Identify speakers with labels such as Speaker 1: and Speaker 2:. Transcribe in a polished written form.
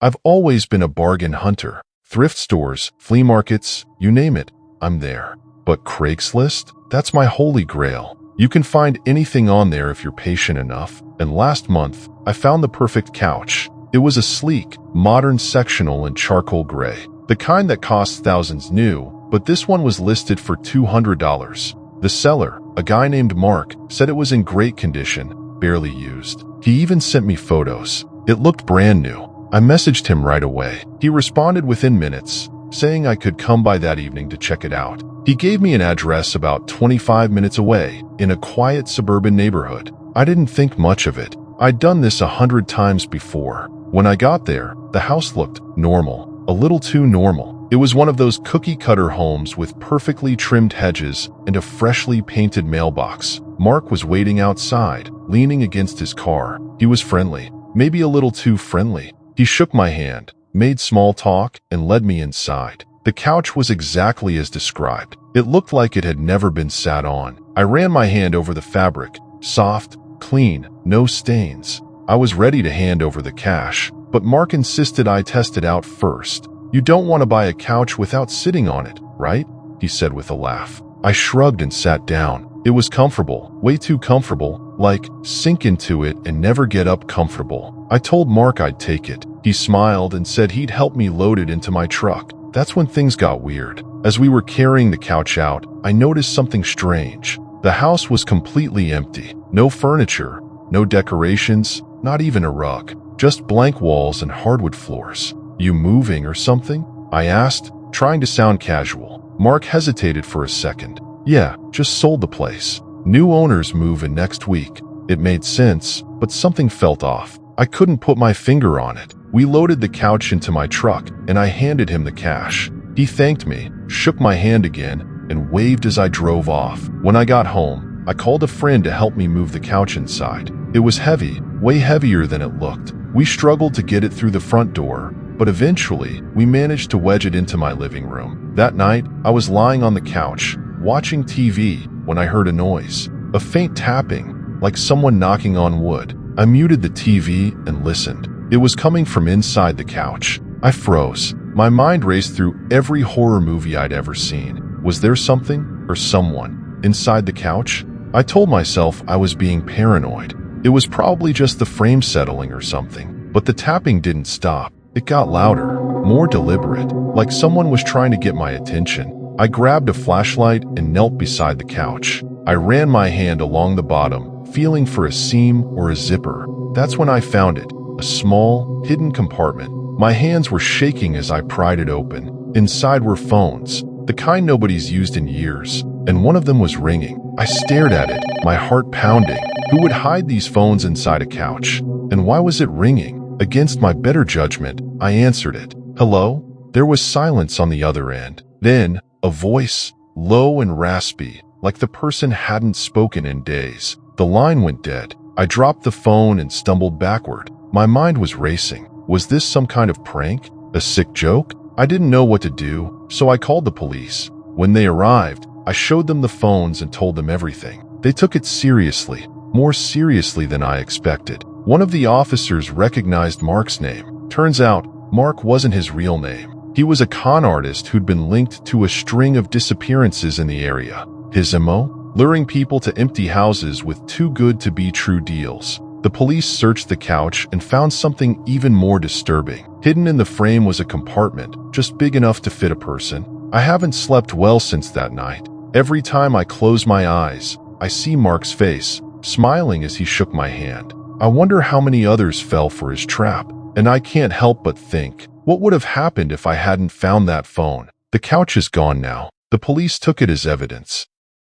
Speaker 1: I've always been a bargain hunter. Thrift stores, flea markets, you name it, I'm there. But Craigslist? That's my holy grail. You can find anything on there if you're patient enough. And last month, I found the perfect couch. It was a sleek, modern sectional in charcoal gray. The kind that costs thousands new, but this one was listed for $200. The seller, a guy named Mark, said it was in great condition, barely used. He even sent me photos. It looked brand new. I messaged him right away. He responded within minutes, saying I could come by that evening to check it out. He gave me an address about 25 minutes away, in a quiet suburban neighborhood. I didn't think much of it. I'd done this 100 times before. When I got there, the house looked normal, a little too normal. It was one of those cookie-cutter homes with perfectly trimmed hedges and a freshly painted mailbox. Mark was waiting outside, leaning against his car. He was friendly, maybe a little too friendly. He shook my hand, made small talk, and led me inside. The couch was exactly as described. It looked like it had never been sat on. I ran my hand over the fabric, soft, clean, no stains. I was ready to hand over the cash, but Mark insisted I test it out first. You don't want to buy a couch without sitting on it, right? He said with a laugh. I shrugged and sat down. It was comfortable, way too comfortable, like sink into it and never get up comfortable. I told Mark I'd take it. He smiled and said he'd help me load it into my truck. That's when things got weird. As we were carrying the couch out, I noticed something strange. The house was completely empty. No furniture, no decorations, not even a rug. Just blank walls and hardwood floors. You moving or something? I asked, trying to sound casual. Mark hesitated for a second. Yeah, just sold the place. New owners move in next week. It made sense, but something felt off. I couldn't put my finger on it. We loaded the couch into my truck, and I handed him the cash. He thanked me, shook my hand again, and waved as I drove off. When I got home, I called a friend to help me move the couch inside. It was heavy, way heavier than it looked. We struggled to get it through the front door, but eventually, we managed to wedge it into my living room. That night, I was lying on the couch, watching TV, when I heard a noise. A faint tapping, like someone knocking on wood. I muted the TV and listened. It was coming from inside the couch. I froze. My mind raced through every horror movie I'd ever seen. Was there something, or someone, inside the couch? I told myself I was being paranoid. It was probably just the frame settling or something. But the tapping didn't stop. It got louder, more deliberate, like someone was trying to get my attention. I grabbed a flashlight and knelt beside the couch. I ran my hand along the bottom, feeling for a seam or a zipper. That's when I found it, a small, hidden compartment. My hands were shaking as I pried it open. Inside were phones, the kind nobody's used in years, and one of them was ringing. I stared at it, my heart pounding. Who would hide these phones inside a couch? And why was it ringing? Against my better judgment, I answered it. Hello? There was silence on the other end. Then, a voice, low and raspy, like the person hadn't spoken in days. The line went dead. I dropped the phone and stumbled backward. My mind was racing. Was this some kind of prank? A sick joke? I didn't know what to do, so I called the police. When they arrived, I showed them the phones and told them everything. They took it seriously, more seriously than I expected. One of the officers recognized Mark's name. Turns out, Mark wasn't his real name. He was a con artist who'd been linked to a string of disappearances in the area. His MO? Luring people to empty houses with too-good-to-be-true deals. The police searched the couch and found something even more disturbing. Hidden in the frame was a compartment, just big enough to fit a person. I haven't slept well since that night. Every time I close my eyes, I see Mark's face, smiling as he shook my hand. I wonder how many others fell for his trap. And I can't help but think, what would have happened if I hadn't found that phone? The couch is gone now. The police took it as evidence.